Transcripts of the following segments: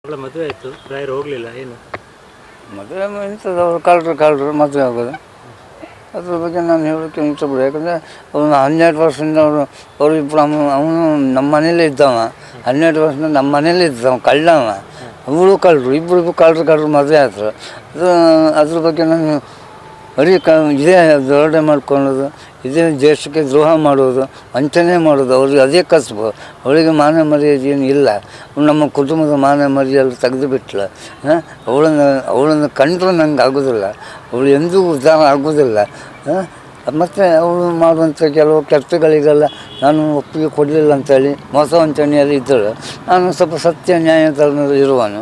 ಅವಳ ಮದುವೆ ಆಯಿತು, ರಾಯರು ಹೋಗಲಿಲ್ಲ, ಏನು ಮದುವೆ ಎಂಥದ್ದು ಅವರು ಕಳ್ಳರು ಮದುವೆ ಆಗೋದು. ಅದ್ರ ಬಗ್ಗೆ ನಾನು ಹೇಳೋಕ್ಕೆ ಇಷ್ಟಪಡ. ಯಾಕಂದರೆ ಅವನು 12 ವರ್ಷದಿಂದ ಅವರು ಇಬ್ಬರು ಅವನು ನಮ್ಮ ಮನೇಲೇ ಇದ್ದವ. 12 ವರ್ಷದಿಂದ ನಮ್ಮ ಮನೇಲೇ ಇದ್ದವ, ಕಳ್ಳವ. ಅವಳು ಕಳ್ಳರು, ಇಬ್ಬರಿಗೂ ಕಳ್ಳರು ಮದುವೆ ಆದರು. ಅದ್ರ ಬಗ್ಗೆ ನಾನು ಇದೇ ದರೋಡೆ ಮಾಡ್ಕೊಳ್ಳೋದು, ಇದೇ ದೇಶಕ್ಕೆ ದ್ರೋಹ ಮಾಡೋದು, ವಂಚನೆ ಮಾಡೋದು, ಅವ್ರಿಗೆ ಅದೇ ಕಸಬು. ಅವಳಿಗೆ ಮಾನ ಮರ್ಯಾದೆ ಏನು ಇಲ್ಲ. ನಮ್ಮ ಕುಟುಂಬದ ಮಾನ ಮರ್ಯಾದೆ ತೆಗೆದು ಬಿಟ್ಟಳು. ಅವಳನ್ನು ಕಂಡ್ರೆ ನಂಗೆ ಆಗೋದಿಲ್ಲ, ಅವಳು ಎಂದೂ ಉದ್ಧಾರ ಆಗೋದಿಲ್ಲ. ಮತ್ತು ಅವಳು ಮಾಡುವಂಥ ಕೆಲವು ಕೆಲಸಗಳಿಗೆಲ್ಲ ನಾನು ಒಪ್ಪಿಗೆ ಕೊಡಲಿಲ್ಲ ಅಂತೇಳಿ ಮೋಸ ವಂಚನೆಯಲ್ಲಿ ಇದ್ದಳು. ನಾನು ಸ್ವಲ್ಪ ಸತ್ಯ ನ್ಯಾಯ ಧರ್ಮದಲ್ಲಿ ಇರುವನು,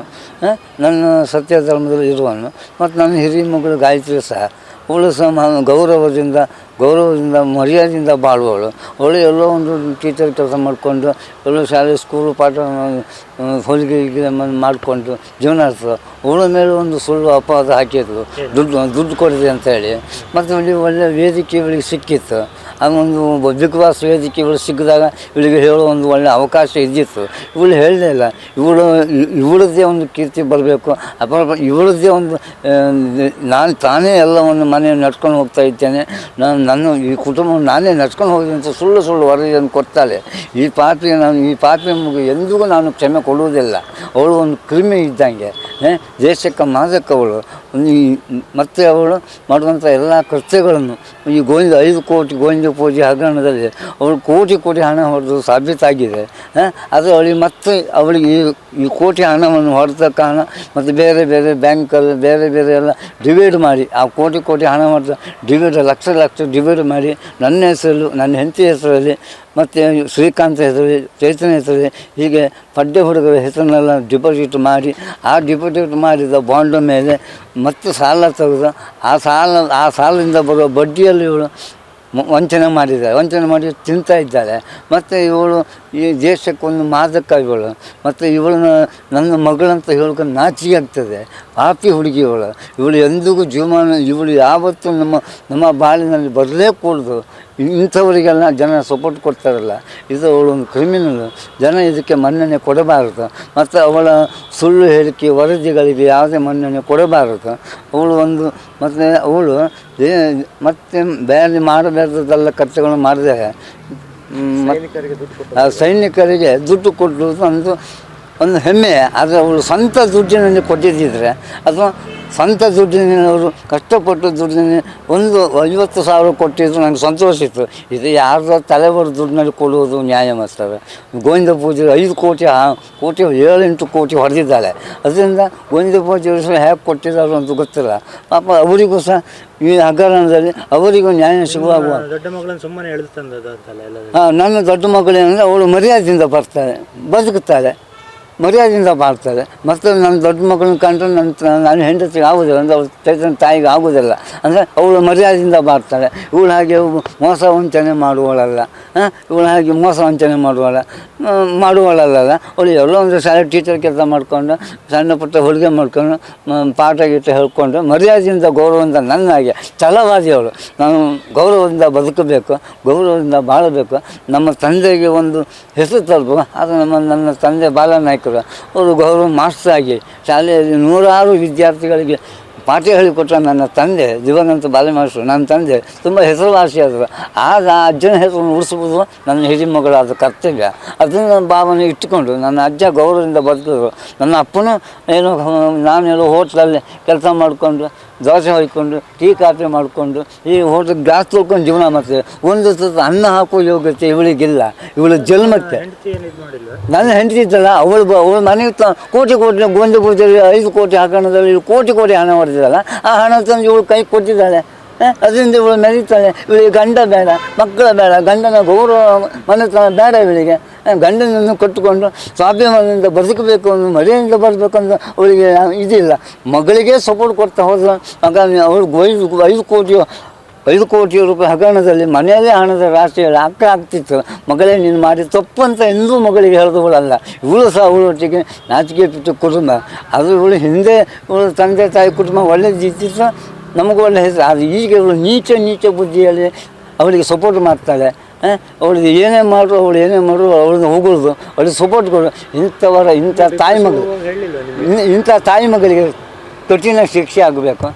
ನನ್ನ ಸತ್ಯ ಧರ್ಮದಲ್ಲಿ ಇರುವನು. ಮತ್ತು ನನ್ನ ಹಿರಿಯ ಮಗಳು ಗಾಯತ್ರಿ ಸಹ, ಅವಳು ಸಹ ಗೌರವದಿಂದ ಮರ್ಯಾದೆಯಿಂದ ಬಾಳುವವಳು. ಅವಳು ಎಲ್ಲೋ ಒಂದು ಟೀಚರ್ ಕೆಲಸ ಮಾಡಿಕೊಂಡು, ಎಲ್ಲೋ ಶಾಲೆ ಸ್ಕೂಲು ಪಾಠ ಹೊಲಿಗೆ ಮಾಡಿಕೊಂಡು ಜೀವನ ಆಗ್ತದೆ. ಅವಳ ಮೇಲೆ ಒಂದು ಸುಳ್ಳು ಅಪವಾದ ಹಾಕಿದ್ರು, ದುಡ್ಡು ಕೊಡಿದೆ ಅಂತೇಳಿ. ಮತ್ತು ಒಳ್ಳೆಯ ವೇದಿಕೆ ಇವಳಿಗೆ ಸಿಕ್ಕಿತ್ತು. ಅದೊಂದು ಬಿಗ್ ಬಾಸ್ ವೇದಿಕೆ ಇವಳು ಸಿಕ್ಕಿದಾಗ ಇವಳಿಗೆ ಹೇಳೋ ಒಂದು ಒಳ್ಳೆಯ ಅವಕಾಶ ಇದ್ದಿತ್ತು. ಇವಳು ಹೇಳಲೇ ಇಲ್ಲ. ಇವಳದ್ದೇ ಒಂದು ಕೀರ್ತಿ ಬರಬೇಕು, ಇವಳದ್ದೇ ಒಂದು ತಾನೇ ಎಲ್ಲವನ್ನು ಮನೆಯನ್ನು ನಡ್ಕೊಂಡು ಹೋಗ್ತಾ ಇದ್ದೇನೆ, ನನ್ನ ಈ ಕುಟುಂಬ ನಾನೇ ನಡ್ಕೊಂಡು ಹೋಗಿದೆ ಅಂತ ಸುಳ್ಳು ವರದಿಯನ್ನು ಕೊಡ್ತಾಳೆ. ಈ ಪಾಪಿ ಮಗು ಎಂದಿಗೂ ನಾನು ಕ್ಷಮೆ ಕೊಡುವುದಿಲ್ಲ. ಅವಳು ಒಂದು ಕ್ರಿಮಿ ಇದ್ದಂಗೆ, ದೇಶಕ್ಕೆ ಮಾದಕವಳು. ಮತ್ತು ಅವಳು ಮಾಡುವಂಥ ಎಲ್ಲ ಕೃತ್ಯಗಳನ್ನು ಈ 5 ಕೋಟಿ ಗೋವಿಂದ ಪೂಜೆ ಹಗರಣದಲ್ಲಿ ಅವಳು ಕೋಟಿ ಹಣ ಹೊಡೆದು ಸಾಬೀತಾಗಿದೆ. ಅದು ಅವಳಿಗೆ ಈ ಕೋಟಿ ಹಣವನ್ನು ಹೊಡೆದ ಕಾರಣ ಮತ್ತು ಬೇರೆ ಬ್ಯಾಂಕಲ್ಲಿ ಬೇರೆ ಎಲ್ಲ ಡಿವೈಡ್ ಮಾಡಿ, ಆ ಕೋಟಿ ಹಣ ಹೊಡೆದ ಡಿವೈಡ್ ಲಕ್ಷ ಡಿವೈಡ್ ಮಾಡಿ ನನ್ನ ಹೆಸರಲ್ಲಿ, ನನ್ನ ಹೆಂಡತಿ ಹೆಸರಲ್ಲಿ, ಮತ್ತು ಶ್ರೀಕಾಂತ್ ಹೆಸರಲ್ಲಿ, ಚೈತನ್ಯ ಹೆಸರಲ್ಲಿ, ಹೀಗೆ ಪಡ್ಡೆ ಹುಡುಗರ ಹೆಸರನ್ನೆಲ್ಲ ಡಿಪಾಸಿಟ್ ಮಾಡಿ, ಆ ಡಿಪಾಸಿಟ್ ಮಾಡಿದ ಬಾಂಡ್ ಮೇಲೆ ಮತ್ತು ಸಾಲ ತೆಗೆದು ಆ ಸಾಲದಿಂದ ಬರುವ ಬಡ್ಡಿಯಲ್ಲಿ ಇವಳು ವಂಚನೆ ಮಾಡಿ ತಿಂತಾ ಇದ್ದಾಳೆ. ಮತ್ತು ಇವಳು ಈ ದೇಶಕ್ಕೊಂದು ಮಾದಕ ಇವಳು. ಮತ್ತು ನನ್ನ ಮಗಳಂತ ಹೇಳೋಕೆ ನಾಚಿಕೆ ಆಗ್ತದೆ. ಪಾಪಿ ಹುಡುಗಿ ಇವಳು ಎಂದಿಗೂ ಇವಳು ಯಾವತ್ತೂ ನಮ್ಮ ಬಾಳಿನಲ್ಲಿ ಬರಲೇ ಕೂಡದು. ಇಂಥವರಿಗೆಲ್ಲ ಜನ ಸಪೋರ್ಟ್ ಕೊಡ್ತಾರಲ್ಲ, ಇದು ಅವಳೊಂದು ಕ್ರಿಮಿನಲ್. ಜನ ಇದಕ್ಕೆ ಮನ್ನಣೆ ಕೊಡಬಾರದು. ಮತ್ತು ಅವಳ ಸುಳ್ಳು ಹೇಳಿಕೆ ವರದಿಗಳಿಗೆ ಯಾವುದೇ ಮನ್ನಣೆ ಕೊಡಬಾರದು. ಅವಳು ಮತ್ತೆ ಬೇರೆ ಮಾಡಬೇಕಾದಲ್ಲ ಕರ್ತವ್ಯಗಳನ್ನು ಮಾಡಿದೆ. ಸೈನಿಕರಿಗೆ ದುಡ್ಡು ಕೊಡುವುದು ಒಂದು ಹೆಮ್ಮೆ. ಆದರೆ ಅವಳು ಸ್ವಂತ ದುಡ್ಡಿನಲ್ಲಿ ಕೊಟ್ಟಿದ್ದಿದ್ರೆ, ಅಥವಾ ಸ್ವಂತ ದುಡ್ಡಿನವರು ಕಷ್ಟಪಟ್ಟು ದುಡ್ಡಿನ 50,000 ಕೊಟ್ಟಿದ್ರು ನನಗೆ ಸಂತೋಷ ಇತ್ತು. ಇದು ಯಾರ್ದೋ ತಲೆಬರು ದುಡ್ಡಿನಲ್ಲಿ ಕೊಡುವುದು ನ್ಯಾಯ ಮಾಡ್ತಾರೆ. ಗೋವಿಂದ ಪೂಜೆ 5 ಕೋಟಿ 7-8 ಕೋಟಿ ಹೊಡೆದಿದ್ದಾಳೆ. ಅದರಿಂದ ಗೋವಿಂದ ಪೂಜೆ ಹೇಗೆ ಕೊಟ್ಟಿದ್ದಾರೆ ಅಂತ ಗೊತ್ತಿಲ್ಲ. ಪಾಪ ಅವರಿಗೂ ಸಹ ಈ ಹಗರಣದಲ್ಲಿ ಅವರಿಗೂ ನ್ಯಾಯ ಸಿಗುವಾಗ ದೊಡ್ಡ ಮಗಳನ್ನು ಸುಮ್ಮನೆ ನನ್ನ ದೊಡ್ಡ ಮಗಳೇನೆಂದರೆ ಅವಳು ಮರ್ಯಾದೆಯಿಂದ ಬರ್ತಾಳೆ, ಬದುಕುತ್ತಾಳೆ, ಮರ್ಯಾದೆಯಿಂದ ಮಾಡ್ತಾರೆ. ಮತ್ತು ನನ್ನ ದೊಡ್ಡ ಮಗಳನ್ನ ಕಂಡ್ರೆ ನನ್ನ ಹೆಂಡತಿಗೆ ಆಗೋದಿಲ್ಲ, ಅಂದರೆ ಅವಳು ಚೈತನ್ಯ ತಾಯಿಗೆ ಆಗೋದಿಲ್ಲ. ಅಂದರೆ ಅವಳು ಮರ್ಯಾದೆಯಿಂದ ಮಾಡ್ತಾಳೆ. ಇವಳು ಹಾಗೆ ಮೋಸ ವಂಚನೆ ಮಾಡುವಳಲ್ಲ. ಮಾಡುವಳಲ್ಲ. ಅವಳು ಎಲ್ಲೋ ಒಂದು ಶಾಲೆ ಟೀಚರ್ ಕೆಲಸ ಮಾಡಿಕೊಂಡು, ಸಣ್ಣ ಪುಟ್ಟ ಹೊಲಿಗೆ ಮಾಡ್ಕೊಂಡು, ಪಾಠ ಗೀಟ ಹೇಳ್ಕೊಂಡು ಮರ್ಯಾದೆಯಿಂದ ಗೌರವದಿಂದ ನನ್ನಾಗೆ ಛಲವಾದಿ ಅವಳು. ನಾನು ಗೌರವದಿಂದ ಬದುಕಬೇಕು, ಗೌರವದಿಂದ ಬಾಳಬೇಕು, ನಮ್ಮ ತಂದೆಗೆ ಒಂದು ಹೆಸರು ತರಬೇಕು. ಅದು ನನ್ನ ತಂದೆ ಬಾಲನಾಯ್ಕರು. ಅವರು ಗೌರವ ಮಾಸ್ಟರ್ ಆಗಿ ಶಾಲೆಯಲ್ಲಿ 100 ವಿದ್ಯಾರ್ಥಿಗಳಿಗೆ ಪಾಠ ಹೇಳಿಕೊಟ್ಟ ನನ್ನ ತಂದೆ ದಿವಂಗತ ಬಾಲಮಾಸ್ಟರು. ನನ್ನ ತಂದೆ ತುಂಬ ಹೆಸರುವಾಸಿಯಾದರು. ಆಗ ಆ ಅಜ್ಜನ ಹೆಸರನ್ನು ಉಳಿಸುವುದು ನನ್ನ ಹಿರಿಮಗಳಾದ ಕರ್ತವ್ಯ. ಅದನ್ನು ಭಾವನೆ ಇಟ್ಟುಕೊಂಡು ನನ್ನ ಅಜ್ಜ ಗೌರವದಿಂದ ಬದುಕಿದ್ರು. ನನ್ನ ಅಪ್ಪನೂ ನಾನೆಲ್ಲೋ ಹೋಟ್ಲಲ್ಲಿ ಕೆಲಸ ಮಾಡಿಕೊಂಡು, ದೋಸೆ ಹೊಯ್ಕೊಂಡು, ಟೀ ಕಾಫಿ ಮಾಡಿಕೊಂಡು, ಈ ಹೋಟ್ಲ್ ಗ್ಲಾಸ್ ತೊಳ್ಕೊಂಡು ಜೀವನ ಮಾಡ್ತೇವೆ. ಒಂದು ತುತ್ತು ಅನ್ನ ಹಾಕೋ ಯೋಗ್ಯತೆ ಇವಳಿಗಿಲ್ಲ. ಇವಳು ಜನ್ಮಕ್ಕೆ ನನ್ನ ಹೆಂಡತಿ ಇದ್ದಲ್ಲ, ಅವಳು ಮನೆಗೆ ಕೋಟಿ ಗೋವಿಂದ ಪೂಜೆಯಲ್ಲಿ 5 ಕೋಟಿ ಹಗರಣದಲ್ಲಿ ಕೋಟಿ ಹಣ ಹೊಡೆದಿದ್ದಲ್ಲ, ಆ ಹಣ ತಂದು ಇವಳು ಕೈ ಕೊಟ್ಟಿದ್ದಾಳೆ. ಅದರಿಂದ ಇವಳು ಮೆರೀತಾಳೆ. ಇವಳಿಗೆ ಗಂಡ ಬೇಡ, ಮಕ್ಕಳ ಬೇಡ, ಗಂಡನ ಗೌರವ ಮನೆತನ ಬೇಡ ಇವಳಿಗೆ. ಗಂಡನನ್ನು ಕಟ್ಟಿಕೊಂಡು ಸ್ವಾಭಿಮಾನದಿಂದ ಬದುಕಬೇಕು, ಮರ್ಯಾದೆಯಿಂದ ಬರಬೇಕು ಅಂತ ಅವಳಿಗೆ ಇದಿಲ್ಲ. ಮಗಳಿಗೆ ಸಪೋರ್ಟ್ ಕೊಡ್ತಾ ಹೋದ್ರೆ ಹಾಗಾಗಿ ಅವಳು 5 ಕೋಟಿ ರೂಪಾಯಿ ಹಗರಣದಲ್ಲಿ ಮನೆಯಲ್ಲೇ ಹಣದ ರಾಶಿ ಆಗ್ತಿತ್ತು. ಮಗಳೇ ನೀನು ಮಾಡಿ ತಪ್ಪು ಅಂತ ಎಂದೂ ಮಗಳಿಗೆ ಹೇಳಿದವಳಲ್ಲ. ಇವಳು ಸಹ ಅವಳೊಟ್ಟಿಗೆ ನಾಚಿಕೆ ಬಿಟ್ಟು ಕುಟುಂಬ ಅದು. ಇವಳು ಹಿಂದೆ ಇವಳು ತಂದೆ ತಾಯಿ ಕುಟುಂಬ ಒಳ್ಳೆದಿತ್ತು, ನಮಗೂ ಒಳ್ಳೆ ಹೆಸರು. ಅದು ಈಗ ಇವಳು ನೀಚ ಬುದ್ಧಿಯಲ್ಲಿ ಅವಳಿಗೆ ಸಪೋರ್ಟ್ ಮಾಡ್ತಾಳೆ. ಅವಳಿಗೆ ಏನೇ ಮಾಡು ಅವಳನ್ನ ಹೋಗೋದು ಅವಳಿಗೆ ಸಪೋರ್ಟ್ ಕೊಡು. ಇಂಥ ತಾಯಿ ಮಗಳು ಹೇಳಿಲ್ವ ನಿಮ್ಗೆ? ಇಂಥ ತಾಯಿ ಮಗಳಿಗೆ ಕಠಿಣ ಶಿಕ್ಷೆ ಆಗಬೇಕು.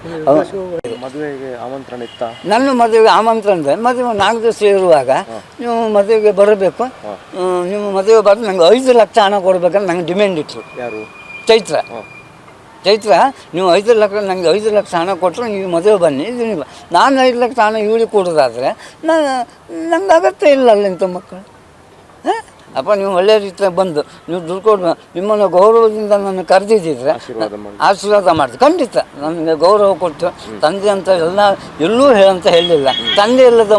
ಮದುವೆಗೆ ಆಮಂತ್ರಣ ಇತ್ತ? ನನ್ನ ಮದುವೆಗೆ ಆಮಂತ್ರಣ ಇದೆ. ಮದುವೆ 4 ದಿವಸ ಇರುವಾಗ ನೀವು ಮದುವೆಗೆ ಬರಬೇಕು. ನೀವು ಮದುವೆ ಬರೆದು ನಂಗೆ 5 ಲಕ್ಷ ಹಣ ಕೊಡ್ಬೇಕಂತ ನಂಗೆ ಡಿಮ್ಯಾಂಡ್ ಇತ್ತು. ಯಾರು? ಚೈತ್ರ ನೀವು 5 ಲಕ್ಷ ನಂಗೆ 5 ಲಕ್ಷ ಹಣ ಕೊಟ್ಟರು ನೀವು ಮದುವೆ ಬನ್ನಿ. ಇದು ನೀವು ನಾನು 5 ಲಕ್ಷ ಹಣ ಇವಳಿಗೆ ಕೊಡೋದಾದರೆ ನಂಗೆ ಅಗತ್ಯ ಇಲ್ಲ ಅಲ್ಲಿಂಥ ಮಕ್ಕಳು. ಅಪ್ಪ ನೀವು ಒಳ್ಳೆಯ ರೀತಿಯಾಗಿ ಬಂದು ನೀವು ದುಡ್ಡು ಕೊಡು, ನಿಮ್ಮನ್ನು ಗೌರವದಿಂದ ನನ್ನ ಕರೆದಿದ್ದಿದ್ರೆ ಆಶೀರ್ವಾದ ಮಾಡ್ತೀವಿ. ಖಂಡಿತ ನನಗೆ ಗೌರವ ಕೊಟ್ಟು ತಂದೆ ಅಂತ ಎಲ್ಲೂ ಹೇಳಂತ ಹೇಳಿಲ್ಲ. ತಂದೆ ಇಲ್ಲದ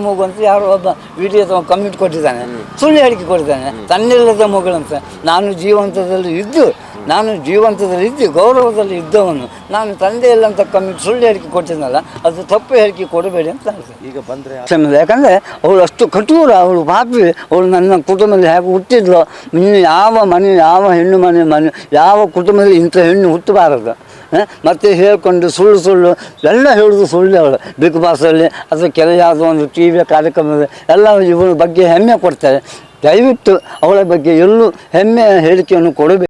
ಮೂಗು ಅಂತ ಯಾರೋ ಒಬ್ಬ ವಿಡಿಯೋ ಕಮೆಂಟ್ ಕೊಟ್ಟಿದ್ದಾನೆ, ಸುಳ್ಳು ಹೇಳಿಕೆ ಕೊಟ್ಟಿದ್ದಾನೆ. ತಂದೆ ಇಲ್ಲದ ಮಗಳಂತ. ನಾನು ಜೀವಂತದಲ್ಲಿ ಇದ್ದು ಗೌರವದಲ್ಲಿ ಇದ್ದವನು. ನಾನು ತಂದೆ ಇಲ್ಲ ಅಂತ ಕಮೆಂಟ್ ಸುಳ್ಳು ಹೇಳಿಕೆ ಕೊಟ್ಟಿದ್ದನಲ್ಲ, ಅದು ತಪ್ಪು ಹೇಳಿಕೆ ಕೊಡಬೇಡಿ ಅಂತ ಹೇಳ್ತೇನೆ. ಈಗ ಬಂದರೆ ಯಾಕಂದರೆ ಅವಳು ಅಷ್ಟು ಕಠೋರ, ಅವಳು ಪಾಪಿ. ಅವಳು ನನ್ನ ಕುಟುಂಬದಲ್ಲಿ ಹೇಗೆ ಹುಟ್ಟಿದ್ಲು, ಇನ್ನು ಯಾವ ಹೆಣ್ಣು ಮನೆ ಯಾವ ಕುಟುಂಬದಲ್ಲಿ ಇಂಥ ಹೆಣ್ಣು ಹುಟ್ಟಬಾರದು. ಮತ್ತು ಹೇಳ್ಕೊಂಡು ಸುಳ್ಳು ಎಲ್ಲ ಹೇಳೋದು ಸುಳ್ಳು. ಅವಳು ಬಿಗ್ ಬಾಸಲ್ಲಿ ಅಥವಾ ಯಾವುದೋ ಒಂದು TV ಕಾರ್ಯಕ್ರಮದಲ್ಲಿ ಎಲ್ಲ ಇವಳ ಬಗ್ಗೆ ಹೆಮ್ಮೆ ಕೊಡ್ತಾರೆ. ದಯವಿಟ್ಟು ಅವಳ ಬಗ್ಗೆ ಎಲ್ಲೂ ಹೆಮ್ಮೆಯ ಹೇಳಿಕೆಯನ್ನು ಕೊಡಬೇಕು.